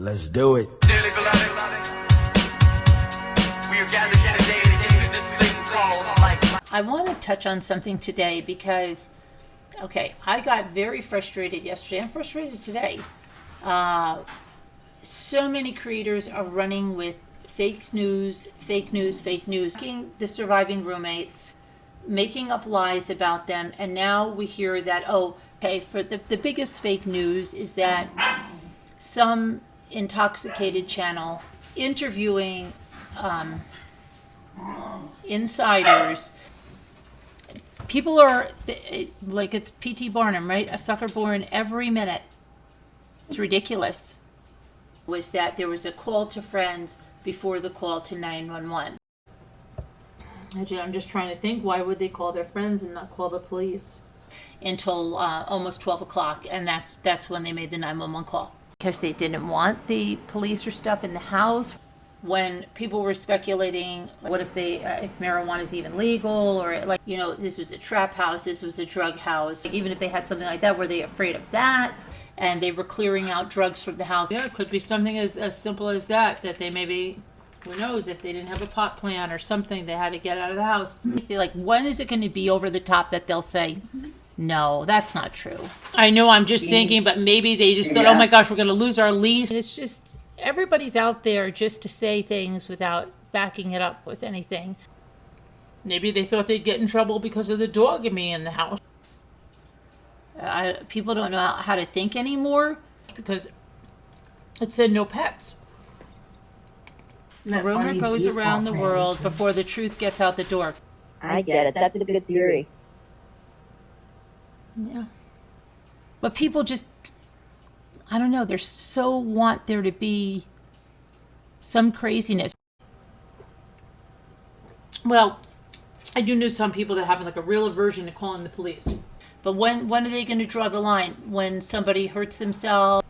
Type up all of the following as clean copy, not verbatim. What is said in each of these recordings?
Let's do it. Dearly beloved, we are gathered here today to get through this thing called life. I want to touch on something today because, okay, I got very frustrated yesterday. I'm frustrated today. So many creators are running with fake news, making the surviving roommates, making up lies about them, and now we hear that, oh, okay, for the biggest fake news is that some intoxicated channel interviewing insiders. People are like, it's P.T. Barnum, right? A sucker born every minute. It's ridiculous. Was that there was a call to friends before the call to 911. I'm just trying to think, why would they call their friends and not call the police? Until almost 12 o'clock, and that's when they made the 911 call. Because they didn't want the police or stuff in the house. When people were speculating, what if if marijuana is even legal, or like, you know, this was a trap house, this was a drug house. Like, even if they had something like that, were they afraid of that? And they were clearing out drugs from the house. Yeah, it could be something as simple as that they maybe, who knows, if they didn't have a pot plant or something, they had to get out of the house. I feel like, when is it going to be over the top that they'll say, no, that's not true? I know I'm just thinking, but maybe they just thought, oh my gosh, we're going to lose our lease. It's just, everybody's out there just to say things without backing it up with anything. Maybe they thought they'd get in trouble because of the dog and me in the house. People don't know how to think anymore because it said no pets. A rumor goes around the world before the truth gets out the door. I get it. That's a good theory. Yeah. But people just, I don't know, they so want there to be some craziness. Well, I do know some people that have like a real aversion to calling the police. But when are they going to draw the line? When somebody hurts themselves?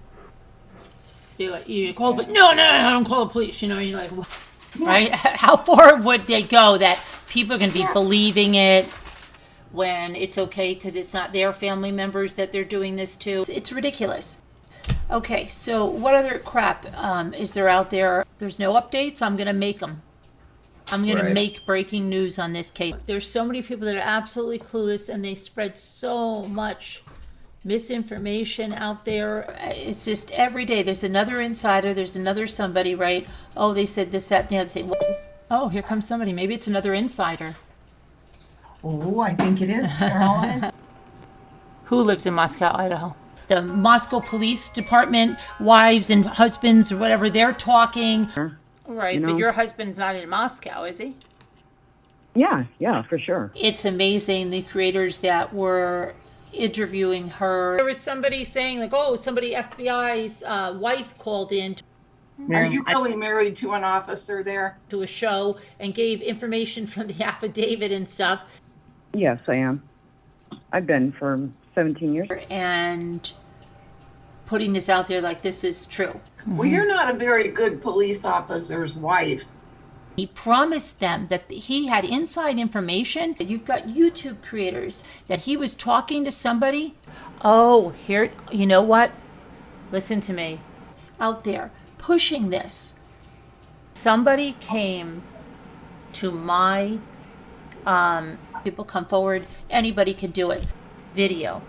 They like, you call, but no, I don't call the police. You know, and you're like, what? Right? How far would they go that people are going to be believing it when it's okay because it's not their family members that they're doing this to? It's ridiculous. Okay, so what other crap is there out there? There's no updates, so I'm going to make them. I'm going to make breaking news on this case. There's so many people that are absolutely clueless, and they spread so much misinformation out there. It's just every day there's another insider, there's another somebody, right? Oh, they said this, that, and the other thing. Oh, here comes somebody. Maybe it's another insider. Oh, I think it is, Carolyn. Who lives in Moscow, Idaho? The Moscow Police Department, wives and husbands or whatever, they're talking. Right, but your husband's not in Moscow, is he? Yeah, for sure. It's amazing, the creators that were interviewing her. There was somebody saying, like, oh, somebody FBI's wife called in. Are you really married to an officer there? To a show and gave information from the affidavit and stuff. Yes, I am. I've been for 17 years. And putting this out there like this is true. Well, you're not a very good police officer's wife. He promised them that he had inside information. You've got YouTube creators that he was talking to somebody. Oh, here, you know what? Listen to me. Out there pushing this. Somebody came to my, people come forward, anybody can do it, video,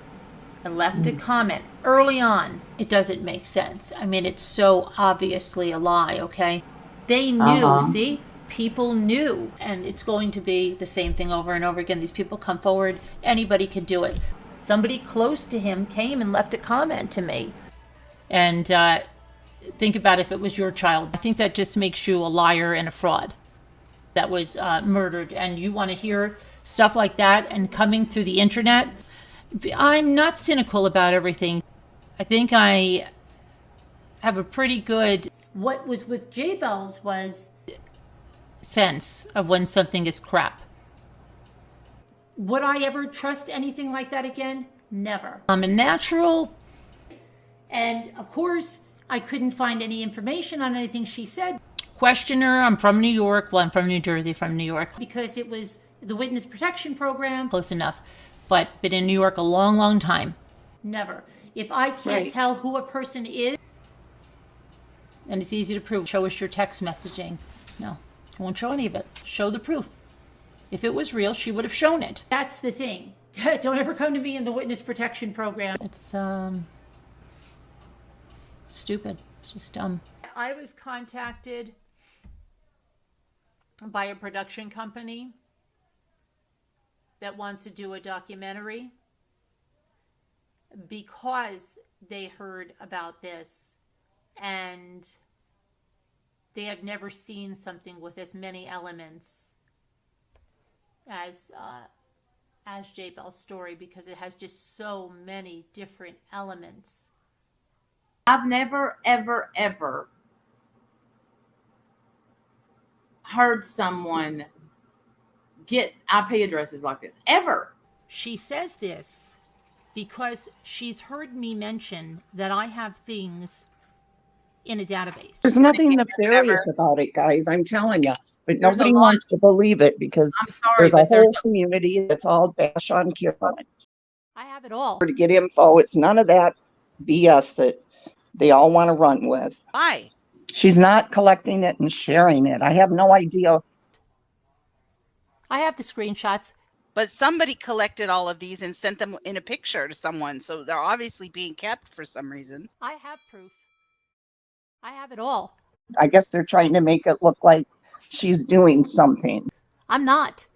and left a comment early on. It doesn't make sense. I mean, it's so obviously a lie, okay? They knew, see? People knew, and it's going to be the same thing over and over again. These people come forward, anybody can do it. Somebody close to him came and left a comment to me. And think about if it was your child. I think that just makes you a liar and a fraud that was murdered. And you want to hear stuff like that and coming through the internet? I'm not cynical about everything. I think I have a pretty good, what was with J-Bells was sense of when something is crap. Would I ever trust anything like that again? Never. I'm a natural, and of course, I couldn't find any information on anything she said. Question her, I'm from New York. Well, I'm from New Jersey, from New York. Because it was the Witness Protection Program, close enough. But been in New York a long, long time. Never. If I can't tell who a person is, And it's easy to prove. Show us your text messaging. No, I won't show any of it. Show the proof. If it was real, she would have shown it. That's the thing. Don't ever come to me in the witness protection program. It's stupid. It's just dumb. I was contacted by a production company that wants to do a documentary because they heard about this and they have never seen something with as many elements as J. Bell's story, because it has just so many different elements. I've never, ever, ever heard someone get IP addresses like this. Ever. She says this because she's heard me mention that I have things in a database. There's nothing nefarious about it, guys. I'm telling you. But There's nobody a lot- wants to believe it because I'm sorry, there's a but whole community that's all bash on Carolyn I have it all. to get info. It's none of that BS that they all want to run with. Why? She's not collecting it and sharing it. I have no idea. I have the screenshots. But somebody collected all of these and sent them in a picture to someone, so they're obviously being kept for some reason. I have proof. I have it all. I guess they're trying to make it look like she's doing something. I'm not.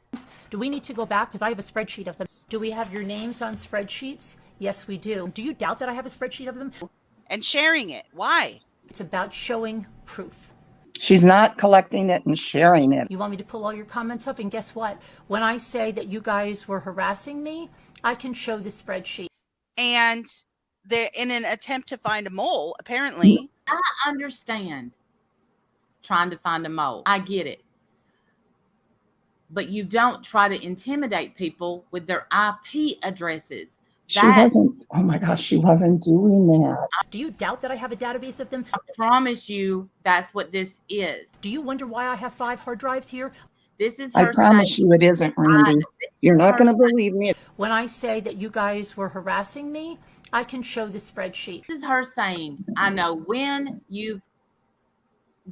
Do we need to go back? Because I have a spreadsheet of them. Do we have your names on spreadsheets? Yes, we do. Do you doubt that I have a spreadsheet of them? And sharing it. Why? It's about showing proof. She's not collecting it and sharing it. You want me to pull all your comments up? And guess what? When I say that you guys were harassing me, I can show the spreadsheet. And they're in an attempt to find a mole, apparently. I understand trying to find a mole. I get it. But you don't try to intimidate people with their IP addresses. She wasn't, oh my gosh, she wasn't doing that. Do you doubt that I have a database of them? I promise you that's what this is. Do you wonder why I have 5 hard drives here? This is I her promise saying. you it isn't, Randy. You're not going to believe me. When I say that you guys were harassing me, I can show the spreadsheet. This is her saying, I know when you've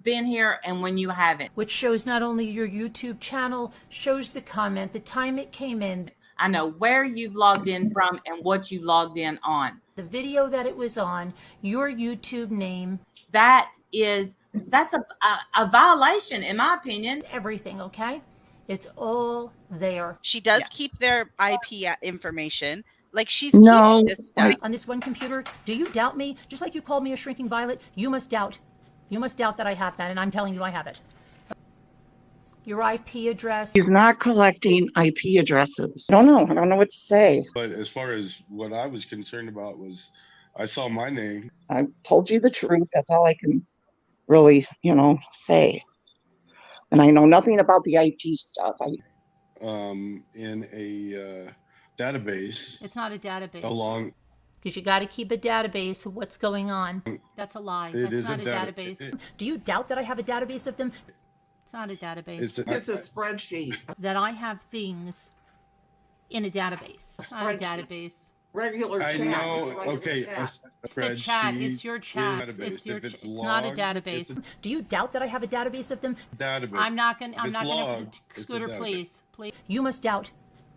been here and when you haven't. Which shows not only your YouTube channel, shows the comment, the time it came in, I know where you've logged in from and what you logged in on. the video that it was on, your YouTube name, That's a violation, in my opinion. everything, okay? It's all there. She does keep their IP information. Like, she's No, keeping this stuff. On this one computer, do you doubt me? Just like you called me a shrinking violet, you must doubt. You must doubt that I have that, and I'm telling you I have it. Your IP address. She's not collecting IP addresses. I don't know what to say. But as far as what I was concerned about was, I saw my name. I told you the truth. That's all I can really, say. And I know nothing about the IP stuff. In a database It's not a database. along. Because you got to keep a database of what's going on. That's a lie. It That's is not a a data- database. it- Do you doubt that I have a database of them? It's not a database. It's It's a spreadsheet. That I have things in a database. It's not a Spreadsheet. database. Regular I chat. It's a know. regular Okay. chat. It's the chat. It's your chat. Database. It's your. If it's It's not a logged, database. it's a Do you doubt that I have a database of them? database. I'm not gonna. If I'm it's not gonna. logged, it's a Scooter, database. please. You must doubt.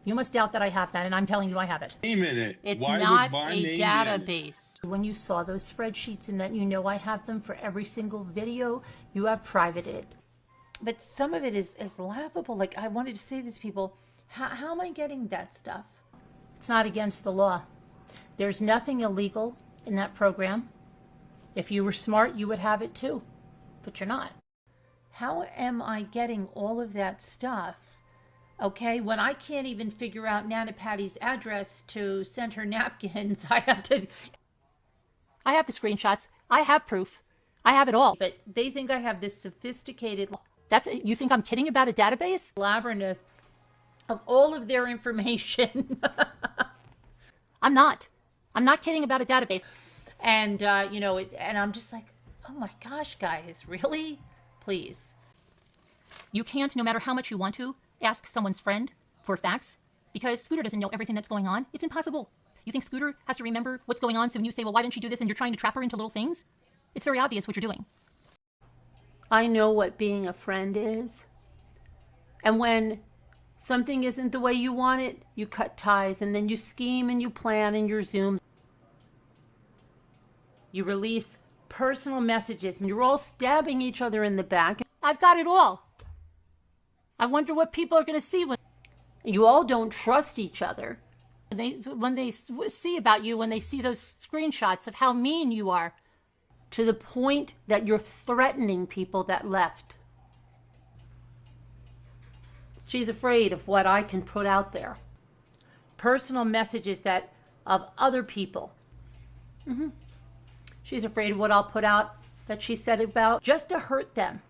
You must doubt that I have that, and I'm telling you I have it. Name in it. It's Why would not my a name be in it? database. When you saw those spreadsheets and that you know I have them for every single video, you have privated. But some of it is laughable. Like, I wanted to say this to people, how am I getting that stuff? It's not against the law. There's nothing illegal in that program. If you were smart, you would have it too, but you're not. How am I getting all of that stuff? Okay, when I can't even figure out Nana Patty's address to send her napkins, I have the screenshots. I have proof. I have it all. But they think I have this sophisticated. You think I'm kidding about a database? Labyrinth of all of their information. I'm not kidding about a database. And, and I'm just like, oh my gosh, guys, really? Please. You can't, no matter how much you want to, ask someone's friend for facts because Scooter doesn't know everything that's going on. It's impossible. You think Scooter has to remember what's going on, so when you say, well, why didn't she do this, and you're trying to trap her into little things? It's very obvious what you're doing. I know what being a friend is. And when something isn't the way you want it, you cut ties, and then you scheme and you plan and you Zoom. You release personal messages, and you're all stabbing each other in the back. I've got it all. I wonder what people are going to see when you all don't trust each other. When they see about you, when they see those screenshots of how mean you are, to the point that you're threatening people that left. She's afraid of what I can put out there. Personal messages that of other people. She's afraid of what I'll put out that she said about just to hurt them.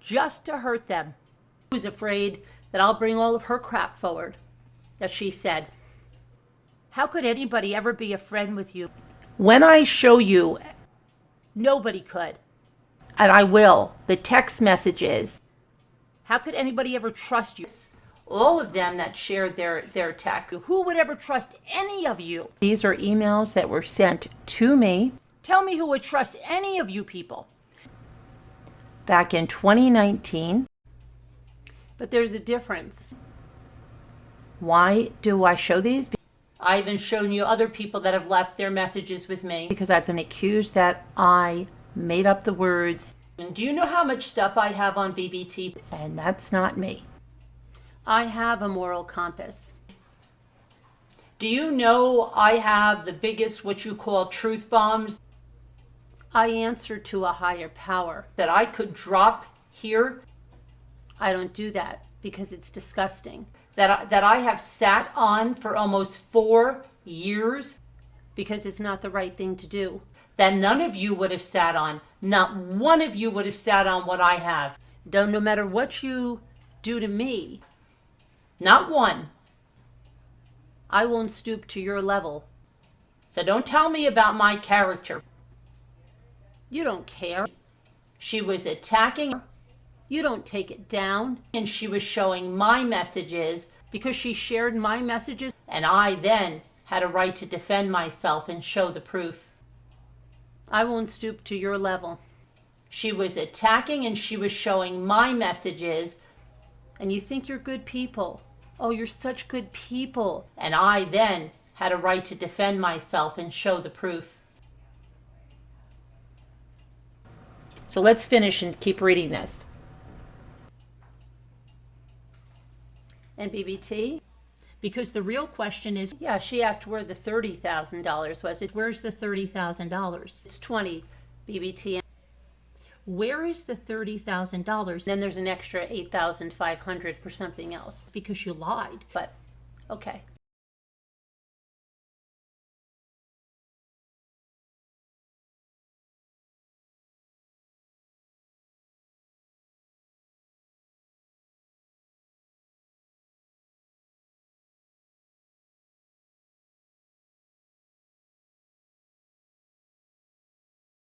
Just to hurt them. She's afraid that I'll bring all of her crap forward that she said. How could anybody ever be a friend with you? When I show you, nobody could. And I will. The text messages. How could anybody ever trust you? All of them that shared their text. Who would ever trust any of you? These are emails that were sent to me. Tell me who would trust any of you people. Back in 2019. But there's a difference. Why do I show these? I've even shown you other people that have left their messages with me because I've been accused that I made up the words. And do you know how much stuff I have on BBT? And that's not me. I have a moral compass. Do you know I have the biggest, what you call truth bombs? I answer to a higher power that I could drop here. I don't do that because it's disgusting. That I have sat on for almost 4 years because it's not the right thing to do. That none of you would have sat on. Not one of you would have sat on what I have. No matter what you do to me, not one, I won't stoop to your level. So don't tell me about my character. You don't care. She was attacking. You don't take it down. And she was showing my messages because she shared my messages. And I then had a right to defend myself and show the proof. I won't stoop to your level. She was attacking and she was showing my messages. And you think you're good people. Oh, you're such good people. And I then had a right to defend myself and show the proof. So let's finish and keep reading this. And BBT? Because the real question is, yeah, she asked where the $30,000 was. Where's the $30,000? It's 20 BBT. Where is the $30,000? Then there's an extra $8,500 for something else because you lied. But okay.